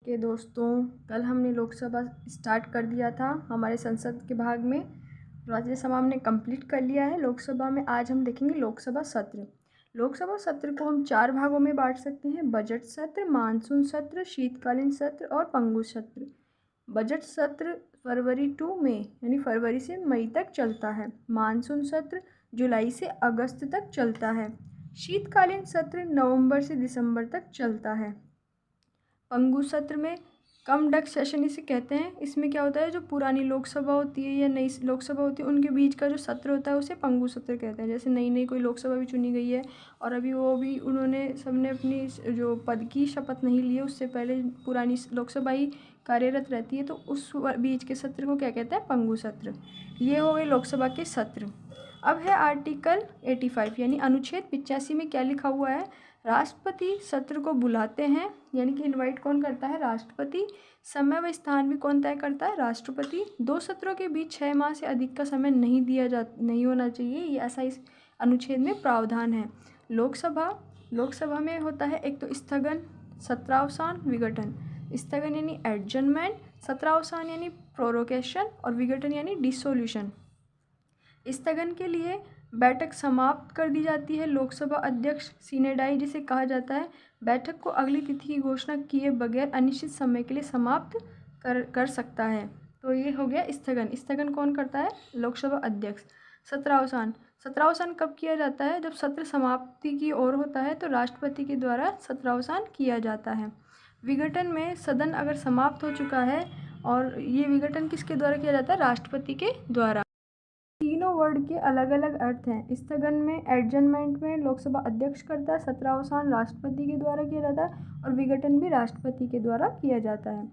के दोस्तों, कल हमने लोकसभा स्टार्ट कर दिया था हमारे संसद के भाग में। राज्यसभा हमने कंप्लीट कर लिया है। लोकसभा में आज हम देखेंगे लोकसभा सत्र। लोकसभा सत्र को हम 4 भागों में बांट सकते हैं: बजट सत्र, मानसून सत्र, शीतकालीन सत्र और पंगु सत्र। बजट सत्र फरवरी टू मई यानी फरवरी से मई तक चलता है। मानसून सत्र जुलाई से अगस्त तक चलता है। शीतकालीन सत्र नवंबर से दिसंबर तक चलता है। पंगु सत्र में कम डक सेशन इसे कहते हैं। इसमें क्या होता है, जो पुरानी लोकसभा होती है या नई लोकसभा होती है उनके बीच का जो सत्र होता है उसे पंगु सत्र कहते हैं। जैसे नई कोई लोकसभा भी चुनी गई है और अभी वो भी उन्होंने सबने अपनी जो पद की शपथ नहीं ली है, उससे पहले पुरानी लोकसभा ही कार्यरत रहती है, तो उस बीच के सत्र को क्या कहते हैं, पंगु सत्र। ये हो गए लोकसभा के सत्र। अब है आर्टिकल 85 यानी अनुच्छेद 85 में क्या लिखा हुआ है, राष्ट्रपति सत्र को बुलाते हैं, यानी कि इनवाइट कौन करता है, राष्ट्रपति। समय व स्थान भी कौन तय करता है, राष्ट्रपति। 2 सत्रों के बीच 6 माह से अधिक का समय नहीं होना चाहिए, ये ऐसा इस अनुच्छेद में प्रावधान है। लोकसभा में होता है एक तो स्थगन, सत्रावसान, विघटन। स्थगन यानी एडजर्नमेंट, सत्रावसान यानी प्रोरोगेशन और विघटन यानी डिसोल्यूशन। स्थगन के लिए बैठक समाप्त कर दी जाती है। लोकसभा अध्यक्ष सिनेडाई जिसे कहा जाता है, बैठक को अगली तिथि की घोषणा किए बगैर अनिश्चित समय के लिए समाप्त कर सकता है। तो ये हो गया स्थगन। स्थगन कौन करता है, लोकसभा अध्यक्ष। सत्रावसान कब किया जाता है, जब सत्र समाप्ति की ओर होता है तो राष्ट्रपति के द्वारा सत्रावसान किया जाता है। विघटन में सदन अगर समाप्त हो चुका है, और ये विघटन किसके द्वारा किया जाता है, राष्ट्रपति के द्वारा। तीनों वर्ड के अलग अलग अर्थ हैं। स्थगन में, एडजर्नमेंट में लोकसभा अध्यक्ष करता है, सत्रावसान राष्ट्रपति के द्वारा किया जाता है और विघटन भी राष्ट्रपति के द्वारा किया जाता है।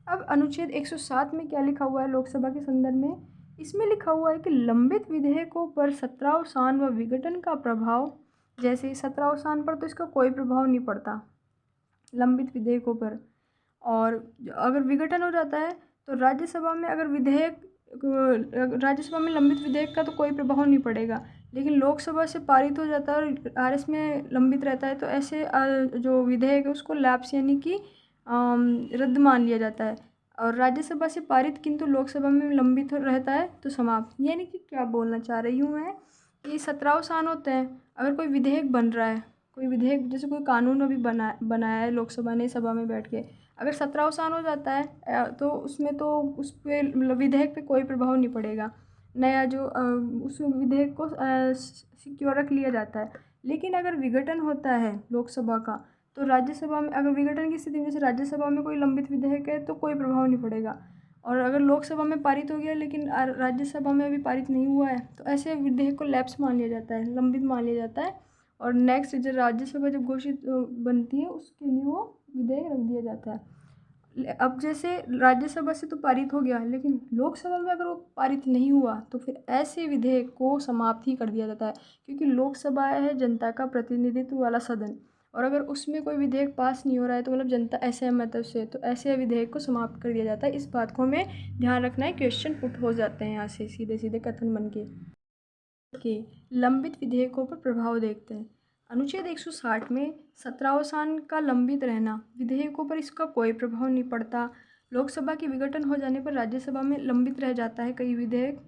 अब अनुच्छेद 107 में क्या लिखा हुआ है लोकसभा के संदर्भ में, इसमें लिखा हुआ है कि लंबित विधेयकों पर सत्रावसान व विघटन का प्रभाव, जैसे सत्रावसान पर तो इसका कोई प्रभाव नहीं पड़ता लंबित विधेयकों पर, और अगर विघटन हो जाता है तो राज्यसभा में लंबित विधेयक का तो कोई प्रभाव नहीं पड़ेगा, लेकिन लोकसभा से पारित हो जाता है और आरएस में लंबित रहता है, तो ऐसे जो विधेयक है उसको लैप्स यानी कि रद्द मान लिया जाता है। और राज्यसभा से पारित किंतु लोकसभा में लंबित रहता है तो समाप्त। यानी कि क्या बोलना चाह रही हूँ मैं, कि सत्रावसान होते हैं। अगर कोई विधेयक बन रहा है, कोई विधेयक जैसे कोई कानून अभी बनाया है लोकसभा ने सभा में बैठ के, अगर सत्रावसान हो जाता है तो उसमें तो उस पर विधेयक पे कोई प्रभाव नहीं पड़ेगा। नया जो उस विधेयक को सिक्योर रख लिया जाता है। लेकिन अगर विघटन होता है लोकसभा का, तो राज्यसभा में अगर विघटन की स्थिति में जैसे राज्यसभा में कोई लंबित विधेयक है तो कोई प्रभाव नहीं पड़ेगा, और अगर लोकसभा में पारित हो गया लेकिन राज्यसभा में अभी पारित नहीं हुआ है तो ऐसे विधेयक को लैप्स मान लिया जाता है, लंबित मान लिया जाता है, और नेक्स्ट जब राज्यसभा जब घोषित बनती है उसके लिए वो विधेयक रख दिया जाता है। अब जैसे राज्यसभा से तो पारित हो गया, लेकिन लोकसभा में अगर वो पारित नहीं हुआ तो फिर ऐसे विधेयक को समाप्त ही कर दिया जाता है, क्योंकि लोकसभा है जनता का प्रतिनिधित्व वाला सदन, और अगर उसमें कोई विधेयक पास नहीं हो रहा है तो मतलब जनता असहमत है उससे, तो ऐसे विधेयक को समाप्त कर दिया जाता है। इस बात को हमें ध्यान रखना है, क्वेश्चन पुट हो जाते हैं यहाँ से सीधे सीधे कथन बन के। लंबित विधेयकों पर प्रभाव देखते हैं। अनुच्छेद 160 में सत्रावसान का लंबित रहना, विधेयकों पर इसका कोई प्रभाव नहीं पड़ता। लोकसभा के विघटन हो जाने पर राज्यसभा में लंबित रह जाता है कई विधेयक,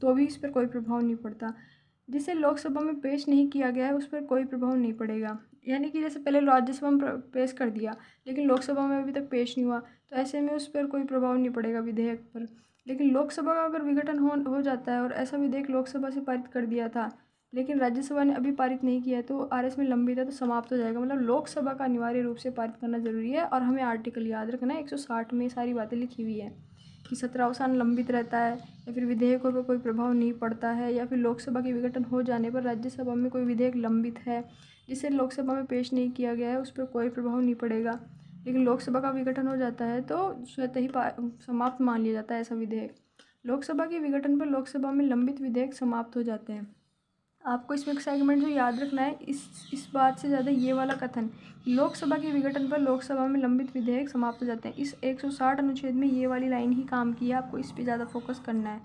तो भी इस पर कोई प्रभाव नहीं पड़ता। जिसे लोकसभा में पेश नहीं किया गया है उस पर कोई प्रभाव नहीं पड़ेगा। यानी कि जैसे पहले राज्यसभा में पेश कर दिया लेकिन लोकसभा में अभी तक पेश नहीं हुआ, तो ऐसे में उस पर कोई प्रभाव नहीं पड़ेगा विधेयक पर। लेकिन लोकसभा का अगर विघटन हो जाता है और ऐसा विधेयक लोकसभा से पारित कर दिया था लेकिन राज्यसभा ने अभी पारित नहीं किया है तो आरएस में लंबित है तो समाप्त हो जाएगा। मतलब लोकसभा का अनिवार्य रूप से पारित करना जरूरी है, और हमें आर्टिकल याद रखना है 160 में सारी बातें लिखी हुई है कि सत्रावसान लंबित रहता है, या फिर विधेयकों पर कोई प्रभाव नहीं पड़ता है, या फिर लोकसभा के विघटन हो जाने पर राज्यसभा में कोई विधेयक लंबित है जिसे लोकसभा में पेश नहीं किया गया है उस पर कोई प्रभाव नहीं पड़ेगा, लेकिन लोकसभा का विघटन हो जाता है तो स्वतः ही समाप्त मान लिया जाता है ऐसा विधेयक। लोकसभा के विघटन पर लोकसभा में लंबित विधेयक समाप्त हो जाते हैं। आपको इसमें सेगमेंट जो याद रखना है इस बात से ज़्यादा ये वाला कथन, लोकसभा के विघटन पर लोकसभा में लंबित विधेयक समाप्त हो जाते हैं। इस 160 अनुच्छेद में ये वाली लाइन ही काम की है, आपको इस पे ज़्यादा फोकस करना है।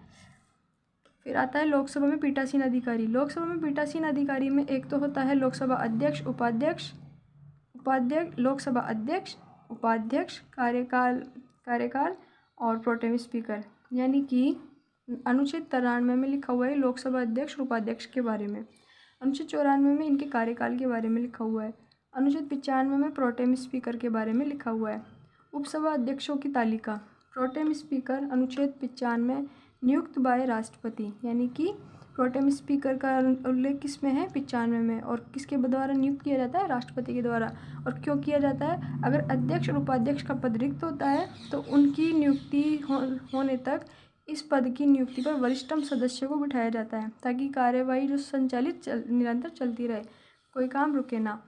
फिर आता है लोकसभा में पीठासीन अधिकारी। लोकसभा में पीठासीन अधिकारी में एक तो होता है लोकसभा अध्यक्ष, उपाध्यक्ष, लोकसभा अध्यक्ष, उपाध्यक्ष, कार्यकाल और प्रोटेम स्पीकर। यानी कि अनुच्छेद 93 में लिखा हुआ है लोकसभा अध्यक्ष और उपाध्यक्ष के बारे में। अनुच्छेद 94 में इनके कार्यकाल के बारे में लिखा हुआ है। अनुच्छेद 95 में प्रोटेम स्पीकर के बारे में लिखा हुआ है। उपसभा अध्यक्षों की तालिका। प्रोटेम स्पीकर अनुच्छेद 95 नियुक्त बाय राष्ट्रपति, यानी कि प्रोटेम स्पीकर का उल्लेख किस में है? 95 में। और किसके द्वारा नियुक्त किया जाता है? राष्ट्रपति के द्वारा। और क्यों किया जाता है? अगर अध्यक्ष और उपाध्यक्ष का पद रिक्त होता है तो उनकी नियुक्ति होने तक इस पद की नियुक्ति पर वरिष्ठतम सदस्य को बिठाया जाता है, ताकि कार्यवाही जो संचालित निरंतर चलती रहे, कोई काम रुके ना।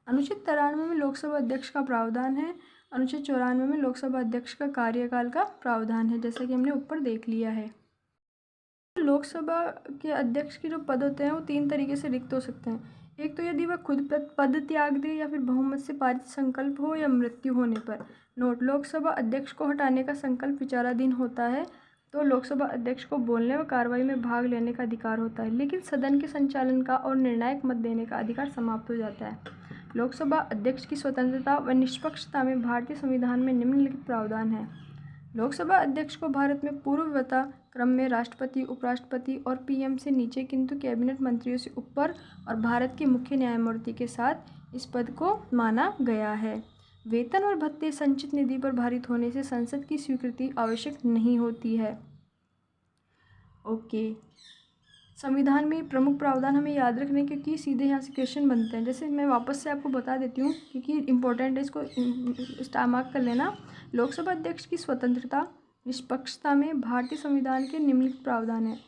अनुच्छेद 93 में लोकसभा अध्यक्ष का प्रावधान है। अनुच्छेद 94 में लोकसभा अध्यक्ष का कार्यकाल का प्रावधान है, जैसा कि हमने ऊपर देख लिया है। लोकसभा के अध्यक्ष के जो पद होते हैं वो 3 तरीके से रिक्त हो सकते हैं। एक तो यदि वह खुद पद त्याग दे, या फिर बहुमत से पारित संकल्प हो, या मृत्यु होने पर। नोट: लोकसभा अध्यक्ष को हटाने का संकल्प विचाराधीन होता है तो लोकसभा अध्यक्ष को बोलने व कार्रवाई में भाग लेने का अधिकार होता है, लेकिन सदन के संचालन का और निर्णायक मत देने का अधिकार समाप्त हो जाता है। लोकसभा अध्यक्ष की स्वतंत्रता व निष्पक्षता में भारतीय संविधान में निम्नलिखित प्रावधान है। लोकसभा अध्यक्ष को भारत में पूर्ववत क्रम में राष्ट्रपति, उपराष्ट्रपति और पीएम से नीचे, किंतु कैबिनेट मंत्रियों से ऊपर और भारत के मुख्य न्यायमूर्ति के साथ इस पद को माना गया है। वेतन और भत्ते संचित निधि पर भारित होने से संसद की स्वीकृति आवश्यक नहीं होती है। ओके, संविधान में प्रमुख प्रावधान हमें याद रखने, क्योंकि सीधे यहाँ से क्वेश्चन बनते हैं। जैसे मैं वापस से आपको बता देती हूँ, क्योंकि इम्पोर्टेंट है, इसको स्टार मार्क कर लेना। लोकसभा अध्यक्ष की स्वतंत्रता, निष्पक्षता में भारतीय संविधान के निम्नलिखित प्रावधान है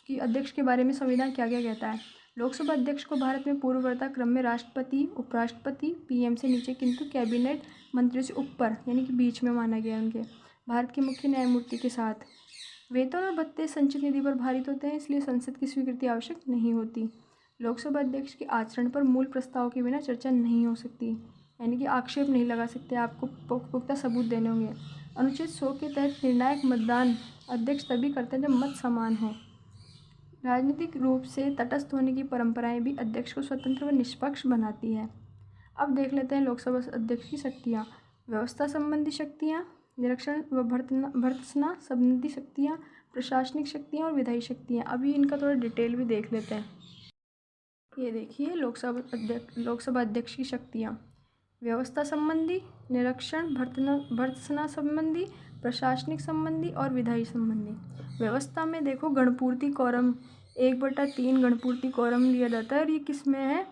कि अध्यक्ष के बारे में संविधान क्या क्या कहता है। लोकसभा अध्यक्ष को भारत में पूर्ववर्ती क्रम में राष्ट्रपति, उपराष्ट्रपति, पीएम से नीचे, किंतु कैबिनेट मंत्रियों से ऊपर, यानी कि बीच में माना गया उनके, भारत के मुख्य न्यायमूर्ति के साथ। वेतन और भत्ते संचित निधि पर भारित होते हैं, इसलिए संसद की स्वीकृति आवश्यक नहीं होती। लोकसभा अध्यक्ष के आचरण पर मूल प्रस्ताव के बिना चर्चा नहीं हो सकती, यानी कि आक्षेप नहीं लगा सकते, आपको पुख्ता सबूत देने होंगे। अनुच्छेद 100 के तहत निर्णायक मतदान अध्यक्ष तभी करते हैं जब मत समान हो। राजनीतिक रूप से तटस्थ होने की परंपराएं भी अध्यक्ष को स्वतंत्र व निष्पक्ष बनाती है। अब देख लेते हैं लोकसभा अध्यक्ष की शक्तियाँ। व्यवस्था संबंधी शक्तियाँ, निरीक्षण व भर्त्सना संबंधी शक्तियाँ, प्रशासनिक शक्तियाँ और विधायी शक्तियाँ। अभी इनका थोड़ा डिटेल भी देख लेते हैं। ये देखिए लोकसभा अध्यक्ष की शक्तियाँ: व्यवस्था संबंधी, निरीक्षण भर्त्सना संबंधी, प्रशासनिक संबंधी और विधायी संबंधी। व्यवस्था में देखो गणपूर्ति कोरम 1/3 गणपूर्ति कोरम लिया जाता है, और ये किस में है?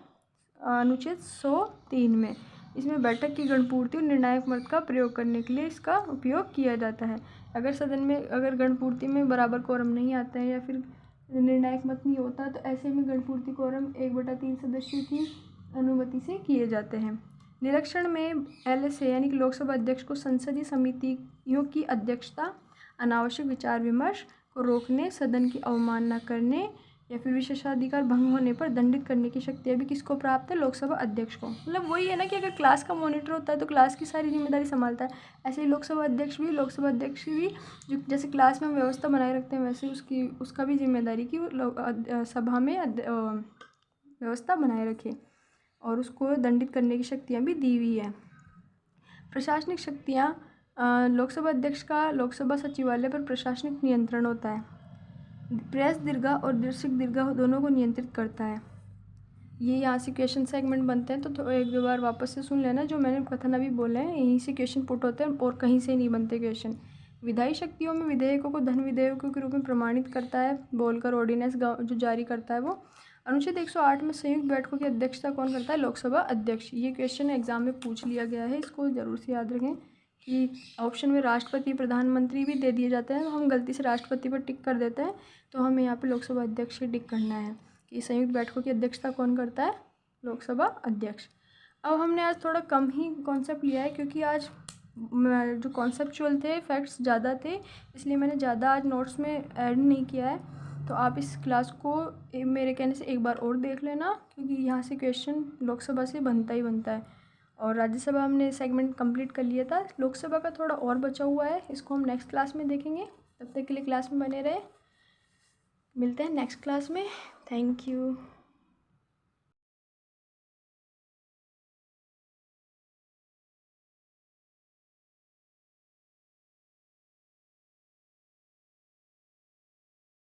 अनुच्छेद 103 में। इसमें बैठक की गणपूर्ति और निर्णायक मत का प्रयोग करने के लिए इसका उपयोग किया जाता है। अगर सदन में अगर गणपूर्ति में बराबर कोरम नहीं आता है या फिर निर्णायक मत नहीं होता, तो ऐसे में गणपूर्ति कोरम 1/3 सदस्यों की अनुमति से किए जाते हैं। निरीक्षण में LSA यानी कि लोकसभा अध्यक्ष को संसदीय समितियों की अध्यक्षता, अनावश्यक विचार विमर्श को रोकने, सदन की अवमानना करने या फिर विशेषाधिकार भंग होने पर दंडित करने की शक्ति भी किसको प्राप्त है? लोकसभा अध्यक्ष को। मतलब वही है ना कि अगर क्लास का मॉनिटर होता है तो क्लास की सारी जिम्मेदारी संभालता है, ऐसे ही लोकसभा अध्यक्ष भी जो जैसे क्लास में हम व्यवस्था बनाए रखते हैं, वैसे उसका भी जिम्मेदारी कि वो सभा में व्यवस्था बनाए रखे और उसको दंडित करने की शक्तियाँ भी दी हुई है। प्रशासनिक शक्तियाँ: लोकसभा अध्यक्ष का लोकसभा सचिवालय पर प्रशासनिक नियंत्रण होता है। प्रेस दीर्घा और दृश्यिक दीर्घा दोनों को नियंत्रित करता है। ये यहाँ से क्वेश्चन सेगमेंट बनते हैं, तो एक दो बार वापस से सुन लेना। जो मैंने कथन अभी बोले हैं यहीं से क्वेश्चन पुट होते हैं और कहीं से नहीं बनते क्वेश्चन। विधायी शक्तियों में विधेयकों को धन विधेयकों के रूप में प्रमाणित करता है, बोलकर ऑर्डिनेंस जो जारी करता है वो। अनुच्छेद 108 में संयुक्त बैठकों की अध्यक्षता कौन करता है? लोकसभा अध्यक्ष। ये क्वेश्चन एग्जाम में पूछ लिया गया है, इसको ज़रूर से याद रखें कि ऑप्शन में राष्ट्रपति, प्रधानमंत्री भी दे दिए जाते हैं, तो हम गलती से राष्ट्रपति पर टिक कर देते हैं, तो हमें यहाँ पे लोकसभा अध्यक्ष से टिक करना है कि संयुक्त बैठकों की अध्यक्षता कौन करता है? लोकसभा अध्यक्ष। अब हमने आज थोड़ा कम ही कॉन्सेप्ट लिया है, क्योंकि आज जो कॉन्सेप्चुअल थे फैक्ट्स ज़्यादा थे, इसलिए मैंने ज़्यादा आज नोट्स में ऐड नहीं किया है। तो आप इस क्लास को मेरे कहने से एक बार और देख लेना, क्योंकि यहाँ से क्वेश्चन लोकसभा से बनता ही बनता है। और राज्यसभा हमने सेगमेंट कंप्लीट कर लिया था, लोकसभा का थोड़ा और बचा हुआ है, इसको हम नेक्स्ट क्लास में देखेंगे। तब तक के लिए क्लास में बने रहे, मिलते हैं नेक्स्ट क्लास में। Thank you.